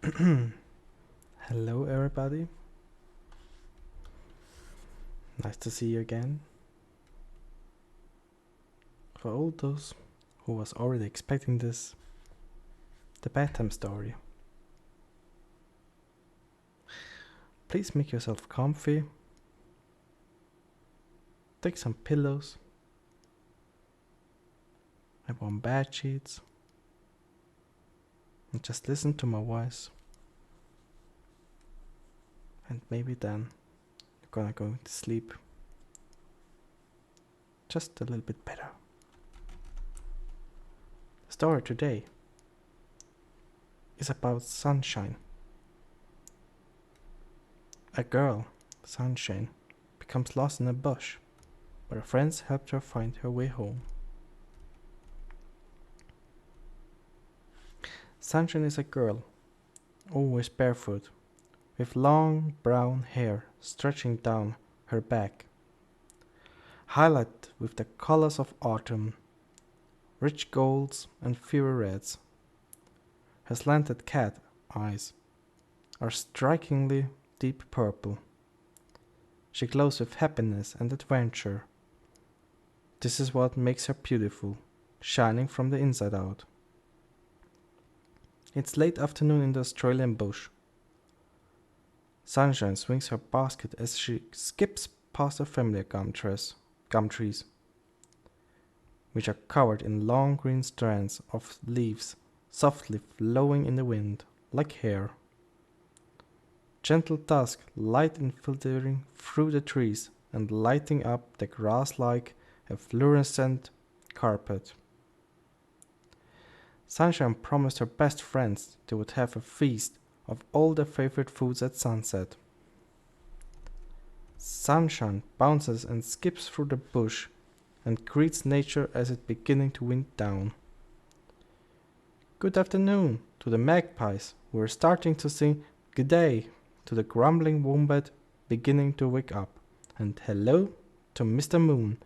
Hello, everybody. Nice to see you again. For all those who was already expecting this, the bedtime story. Please make yourself comfy. Take some pillows and warm bed sheets, and just listen to my voice. And maybe then you're gonna go to sleep just a little bit better. The story today is about Sunshine. A girl, Sunshine, becomes lost in a bush, but her friends helped her find her way home. Sunshine is a girl, always barefoot, with long brown hair stretching down her back, highlighted with the colors of autumn, rich golds and fiery reds. Her slanted cat eyes are strikingly deep purple. She glows with happiness and adventure. This is what makes her beautiful, shining from the inside out. It's late afternoon in the Australian bush. Sunshine swings her basket as she skips past the familiar gum trees, which are covered in long green strands of leaves softly flowing in the wind, like hair. Gentle dusk light infiltrating through the trees and lighting up the grass like a fluorescent carpet. Sunshine promised her best friends they would have a feast of all their favorite foods at sunset. Sunshine bounces and skips through the bush and greets nature as it beginning to wind down. Good afternoon to the magpies who are starting to sing good day to the grumbling wombat beginning to wake up, and hello to Mr. Moon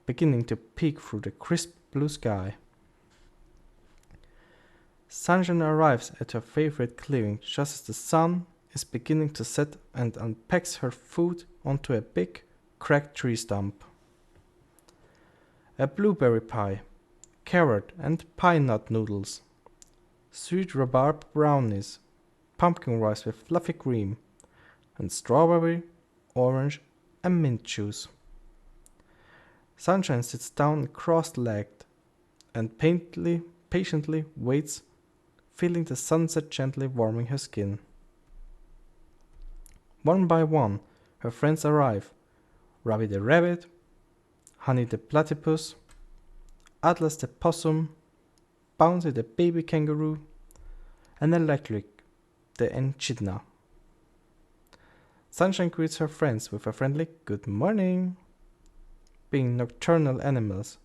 beginning to peek through the crisp blue sky. Sunshine arrives at her favorite clearing just as the sun is beginning to set and unpacks her food onto a big, cracked tree stump. A blueberry pie, carrot and pine nut noodles, sweet rhubarb brownies, pumpkin rice with fluffy cream, and strawberry, orange, and mint juice. Sunshine sits down cross-legged and patiently waits, feeling the sunset gently warming her skin. One by one, her friends arrive: Robbie the rabbit, Honey the platypus, Atlas the possum, Bouncy the baby kangaroo, and Electric the echidna. Sunshine greets her friends with a friendly good morning. Being nocturnal animals,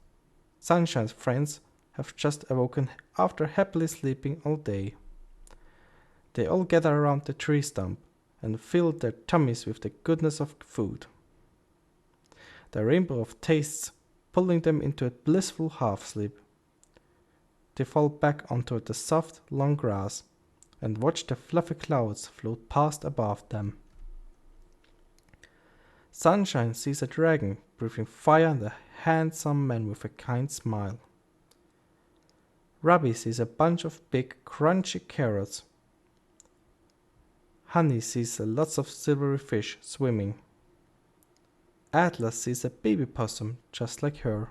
Sunshine's friends have just awoken after happily sleeping all day. They all gather around the tree stump and fill their tummies with the goodness of food. The rainbow of tastes pulling them into a blissful half-sleep. They fall back onto the soft, long grass and watch the fluffy clouds float past above them. Sunshine sees a dragon breathing fire and a handsome man with a kind smile. Robbie sees a bunch of big, crunchy carrots. Honey sees lots of silvery fish swimming. Atlas sees a baby possum just like her.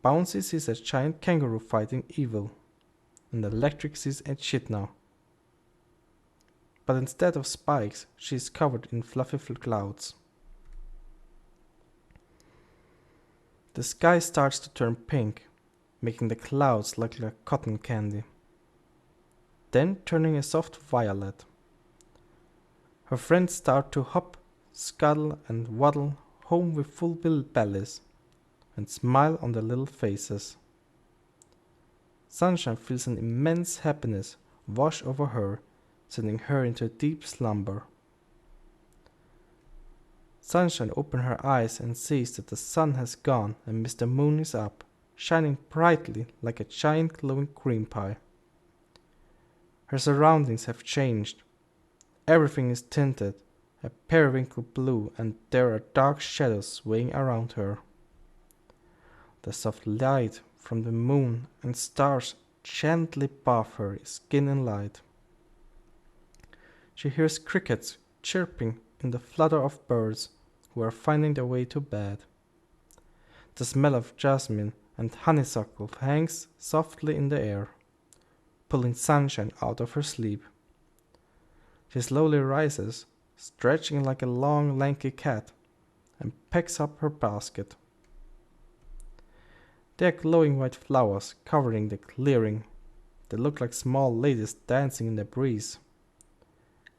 Bouncy sees a giant kangaroo fighting evil. And Electric sees a echidna. But instead of spikes, she is covered in fluffy clouds. The sky starts to turn pink, making the clouds look like cotton candy, then turning a soft violet. Her friends start to hop, scuttle, and waddle home with full bellies and smile on their little faces. Sunshine feels an immense happiness wash over her, sending her into a deep slumber. Sunshine opens her eyes and sees that the sun has gone and Mr. Moon is up, shining brightly like a giant glowing cream pie. Her surroundings have changed. Everything is tinted a periwinkle blue, and there are dark shadows swaying around her. The soft light from the moon and stars gently bath her skin in light. She hears crickets chirping in the flutter of birds who are finding their way to bed. The smell of jasmine and honeysuckle hangs softly in the air, pulling sunshine out of her sleep. She slowly rises, stretching like a long, lanky cat, and picks up her basket. There are glowing white flowers covering the clearing. They look like small ladies dancing in the breeze.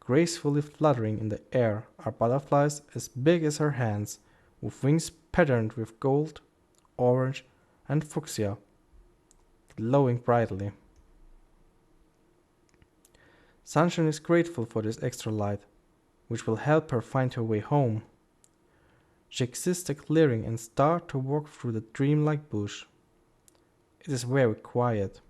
Gracefully fluttering in the air are butterflies as big as her hands, with wings patterned with gold, orange, and fuchsia, glowing brightly. Sunshine is grateful for this extra light, which will help her find her way home. She exits the clearing and starts to walk through the dreamlike bush. It is very quiet.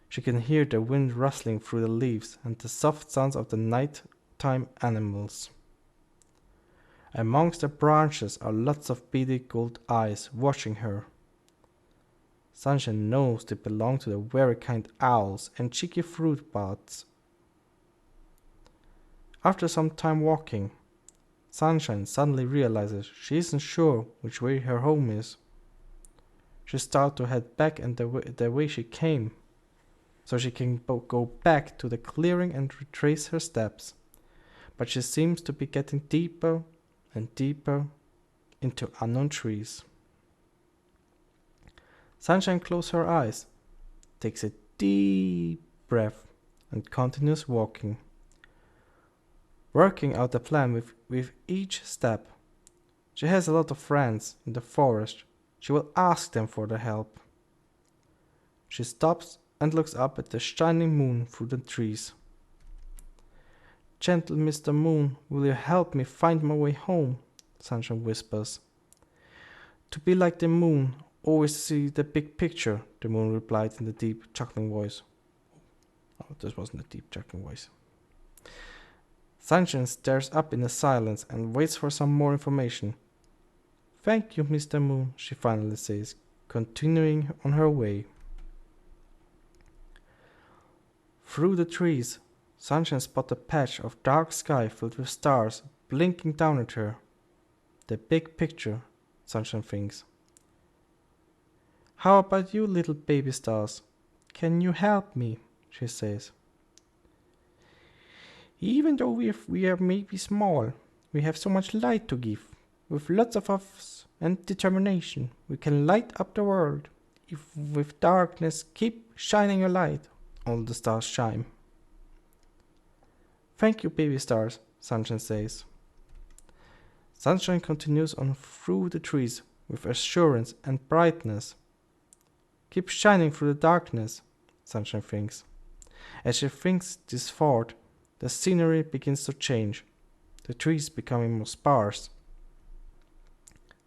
She can hear the wind rustling through the leaves and the soft sounds of the nighttime animals. Amongst the branches are lots of beady gold eyes watching her. Sunshine knows they belong to the very kind owls and cheeky fruit bats. After some time walking, Sunshine suddenly realizes she isn't sure which way her home is. She starts to head back and the way she came, so she can go back to the clearing and retrace her steps. But she seems to be getting deeper and deeper into unknown trees. Sunshine closes her eyes, takes a deep breath, and continues walking. Working out a plan with each step. She has a lot of friends in the forest. She will ask them for their help. She stops and looks up at the shining moon through the trees. "Gentle Mr. Moon, will you help me find my way home?" Sunshine whispers. "To be like the moon, always see the big picture," the moon replied in a deep, chuckling voice. Oh, this wasn't a deep, chuckling voice. Sunshine stares up in the silence and waits for some more information. "Thank you, Mr. Moon," she finally says, continuing on her way. Through the trees, Sunshine spots a patch of dark sky filled with stars blinking down at her. The big picture, Sunshine thinks. "How about you, little baby stars? Can you help me?" she says. "Even though we are maybe small, we have so much light to give. With lots of us and determination, we can light up the world. If with darkness, keep shining your light," all the stars chime. "Thank you, baby stars," Sunshine says. Sunshine continues on through the trees with assurance and brightness. "Keep shining through the darkness," Sunshine thinks. As she thinks this thought, the scenery begins to change, the trees becoming more sparse.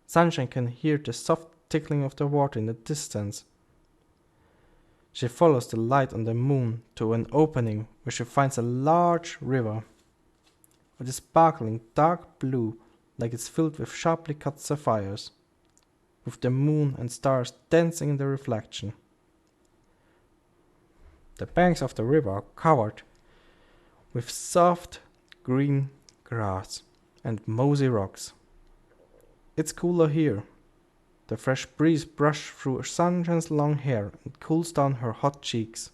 Sunshine can hear the soft tickling of the water in the distance. She follows the light on the moon to an opening where she finds a large river. It is sparkling dark blue like it's filled with sharply cut sapphires, with the moon and stars dancing in the reflection. The banks of the river are covered with soft green grass and mossy rocks. It's cooler here. The fresh breeze brushes through Sunshine's long hair and cools down her hot cheeks.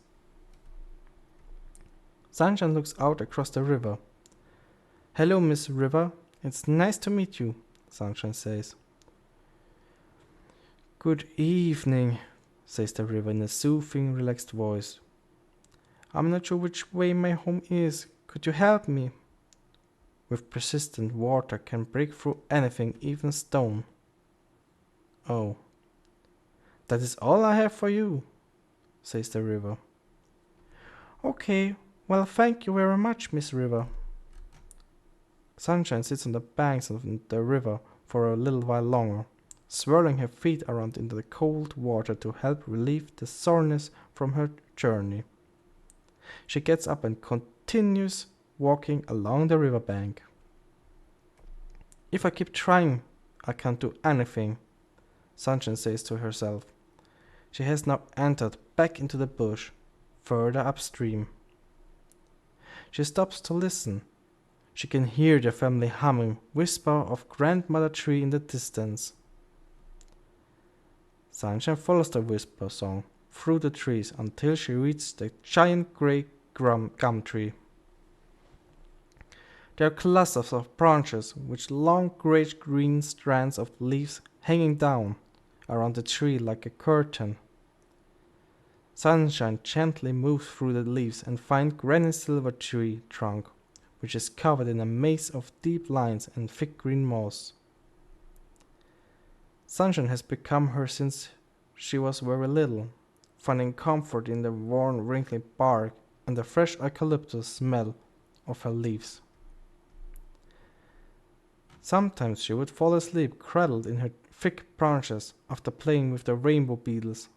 Sunshine looks out across the river. "Hello, Miss River. It's nice to meet you," Sunshine says. "Good evening," says the river in a soothing, relaxed voice. "I'm not sure which way my home is. Could you help me?" With persistent, water can break through anything, even stone. "Oh, that is all I have for you," says the river. "Okay, well, thank you very much, Miss River." Sunshine sits on the banks of the river for a little while longer, swirling her feet around into the cold water to help relieve the soreness from her journey. She gets up and continues walking along the riverbank. If I keep trying, I can't do anything, Sunshine says to herself. She has now entered back into the bush, further upstream. She stops to listen. She can hear the family humming whisper of Grandmother Tree in the distance. Sunshine follows the whisper song through the trees until she reaches the giant grey gum tree. There are clusters of branches with long grey-green strands of leaves hanging down around the tree like a curtain. Sunshine gently moves through the leaves and finds Granny's silver tree trunk, which is covered in a maze of deep lines and thick green moss. Sunshine has become her since she was very little, finding comfort in the worn, wrinkly bark and the fresh eucalyptus smell of her leaves. Sometimes she would fall asleep cradled in her thick branches after playing with the rainbow beetles,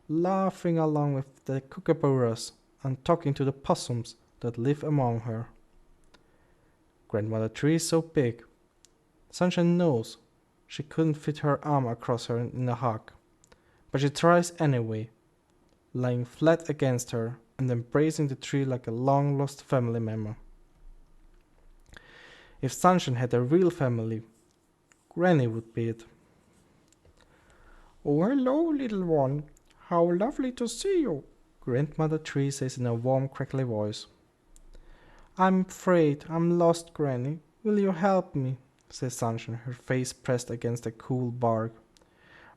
laughing along with the kookaburras and talking to the possums that live among her. Grandmother Tree is so big. Sunshine knows she couldn't fit her arm across her in a hug, but she tries anyway, lying flat against her and embracing the tree like a long-lost family member. If Sunshine had a real family, Granny would be it. "Oh, hello, little one. How lovely to see you," Grandmother Tree says in a warm, crackly voice. "I'm afraid I'm lost, Granny. Will you help me?" says Sunshine, her face pressed against the cool bark.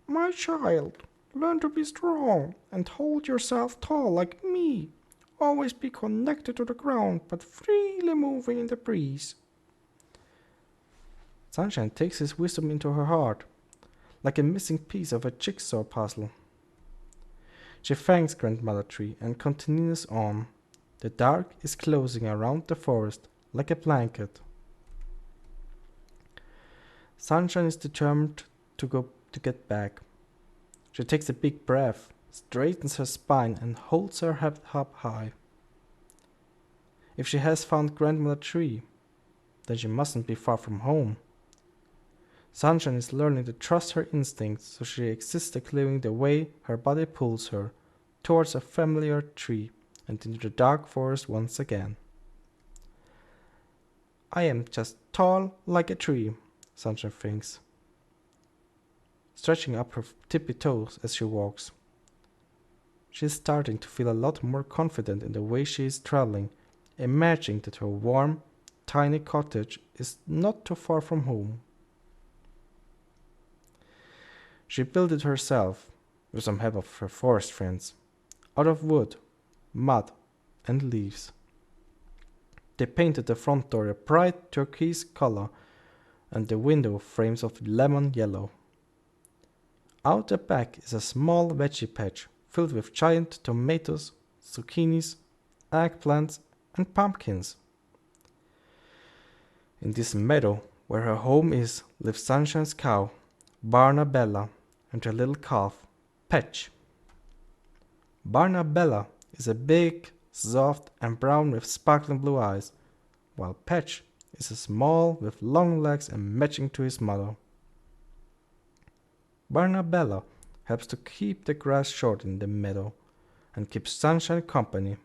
"My child, learn to be strong and hold yourself tall like me. Always be connected to the ground, but freely moving in the breeze." Sunshine takes his wisdom into her heart, like a missing piece of a jigsaw puzzle. She thanks Grandmother Tree and continues on. The dark is closing around the forest like a blanket. Sunshine is determined to get back. She takes a big breath, straightens her spine, and holds her head up high. If she has found Grandmother Tree, then she mustn't be far from home. Sunshine is learning to trust her instincts, so she exists clearing the way her body pulls her towards a familiar tree and into the dark forest once again. "I am just tall like a tree," Sunshine thinks, stretching up her tippy toes as she walks. She is starting to feel a lot more confident in the way she is traveling, imagining that her warm, tiny cottage is not too far from home. She built it herself, with some help of her forest friends, out of wood, mud, and leaves. They painted the front door a bright turquoise color and the window frames of lemon yellow. Out the back is a small veggie patch filled with giant tomatoes, zucchinis, eggplants, and pumpkins. In this meadow, where her home is, lives Sunshine's cow, Barnabella, and her little calf, Patch. Barnabella is a big, soft, and brown with sparkling blue eyes, while Patch is a small with long legs and matching to his mother. Barnabella helps to keep the grass short in the meadow and keeps Sunshine company.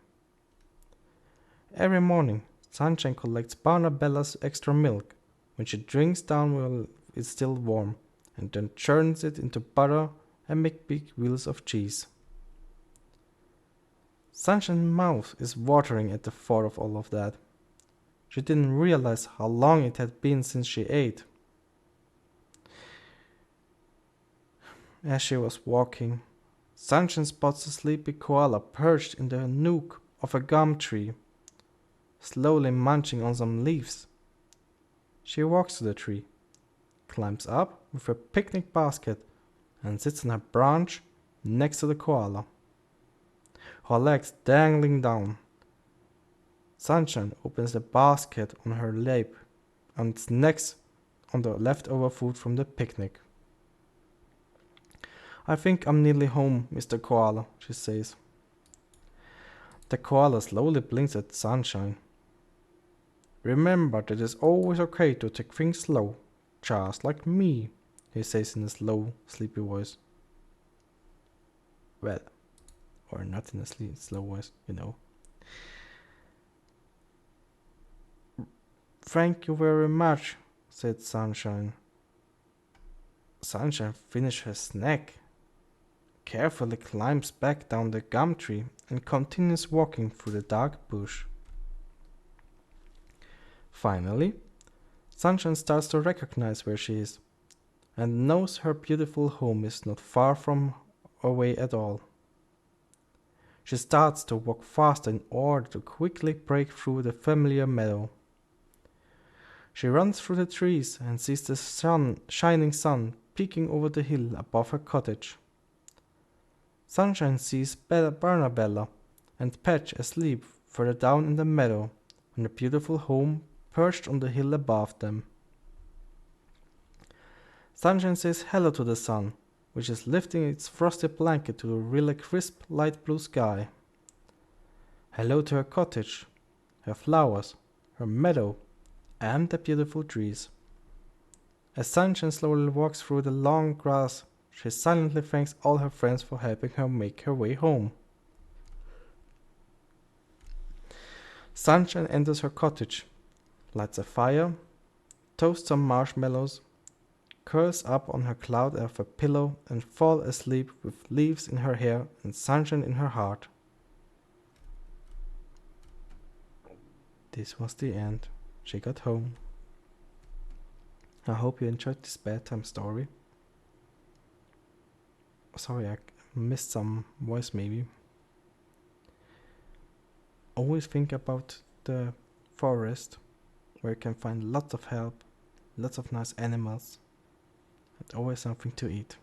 Every morning, Sunshine collects Barnabella's extra milk, which she drinks down while it's still warm, and then churns it into butter and makes big wheels of cheese. Sunshine's mouth is watering at the thought of all of that. She didn't realize how long it had been since she ate. As she was walking, Sunshine spots a sleepy koala perched in the nook of a gum tree, slowly munching on some leaves. She walks to the tree, climbs up with her picnic basket, and sits on a branch next to the koala, her legs dangling down. Sunshine opens the basket on her lap and snacks on the leftover food from the picnic. "I think I'm nearly home, Mr. Koala," she says. The koala slowly blinks at Sunshine. Remember that it's always okay to take things slow, just like me, he says in a slow, sleepy voice. Well, or not in a slow voice, you know. Thank you very much, said Sunshine. Sunshine finishes her snack, carefully climbs back down the gum tree, and continues walking through the dark bush. Finally, Sunshine starts to recognize where she is, and knows her beautiful home is not far from away at all. She starts to walk faster in order to quickly break through the familiar meadow. She runs through the trees and sees the shining sun peeking over the hill above her cottage. Sunshine sees Barnabella and Patch asleep further down in the meadow, and her beautiful home perched on the hill above them. Sunshine says hello to the sun, which is lifting its frosty blanket to reveal a crisp light blue sky. Hello to her cottage, her flowers, her meadow, and the beautiful trees. As Sunshine slowly walks through the long grass, she silently thanks all her friends for helping her make her way home. Sunshine enters her cottage, lights a fire, toasts some marshmallows, curls up on her cloud of a pillow, and falls asleep with leaves in her hair and sunshine in her heart. This was the end. She got home. I hope you enjoyed this bedtime story. Sorry, I missed some voice maybe. Always think about the forest, where you can find lots of help, lots of nice animals, and always something to eat.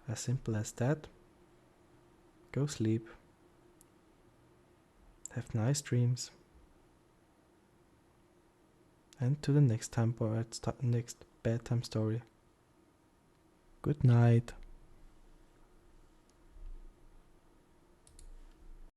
As simple as that. Go sleep. Have nice dreams. And to the next time, next bedtime story. Good night.